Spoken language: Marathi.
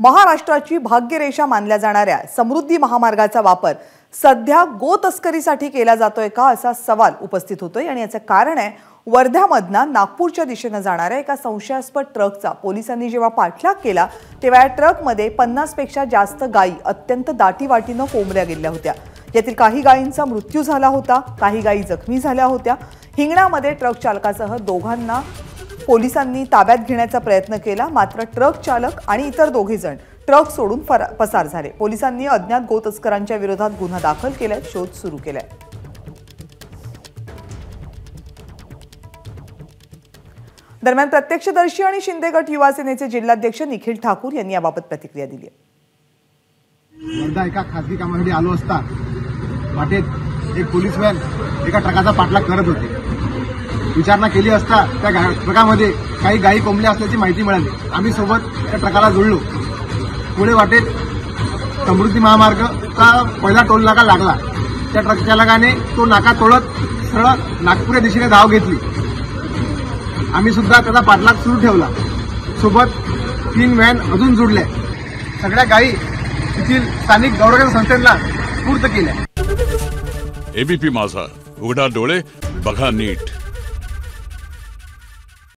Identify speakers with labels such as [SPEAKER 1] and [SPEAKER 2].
[SPEAKER 1] महाराष्ट्राची भाग्यरेषा मानल्या जाणाऱ्या समृद्धी महामार्गाचा वापर सध्या गो तस्करीसाठी केला जातोय का असा सवाल उपस्थित होतोय आणि याचे कारण आहे वर्ध्यामधनं नागपूरच्या दिशेने जाणाऱ्या एका संशयास्पद ट्रकचा पोलिसांनी जेव्हा पाठलाग केला तेव्हा या ट्रकमध्ये 50 पेक्षा जास्त गायी अत्यंत दाटीवाटीने कोंबल्या गेल्या होत्या। यातील काही गायींचा मृत्यू झाला होता, काही गायी जखमी झाल्या होत्या। हिंगण्यामध्ये ट्रक चालकासह दोघांना पोलिसांनी ताब्यात घेण्याचा प्रयत्न केला, मात्र ट्रक चालक आणि इतर दोघे जण ट्रक सोडून पसार झाले। पोलिसांनी अज्ञात गो तस्करांच्या विरोधात गुन्हा दाखल केलाय, शोध सुरू केलाय। दरम्यान प्रत्यक्षदर्शी आणि शिंदे गट युवा सेनेचे जिल्हाध्यक्ष निखिल ठाकूर यांनी याबाबत प्रतिक्रिया दिली आहे।
[SPEAKER 2] वर्धा एका खासगी कामासाठी आलो असता वाटेत एक पोलीस व्हॅन एका ट्रकाचा पाठलाग करत होते। विचारणा केली असता त्या ट्रकामध्ये काही गायी कोंबल्या असल्याची माहिती मिळाली। आम्ही सोबत त्या ट्रकाला जोडलो। पुढे वाटेत समृद्धी महामार्गचा पहिला टोल नाका लागला। त्या ट्रक चालकाने तो नाका तोडत सरळ नागपूर दिशेने धाव घेतली। आम्ही सुद्धा त्याचा पाठलाग सुरू ठेवला। सोबत 3 व्हॅन अजून जोडल्या। सगळ्या गायी येथील स्थानिक गौरव संस्थेला पूर्त केल्या।
[SPEAKER 3] एबीपी माझा, उघडा डोळे बघा नीट।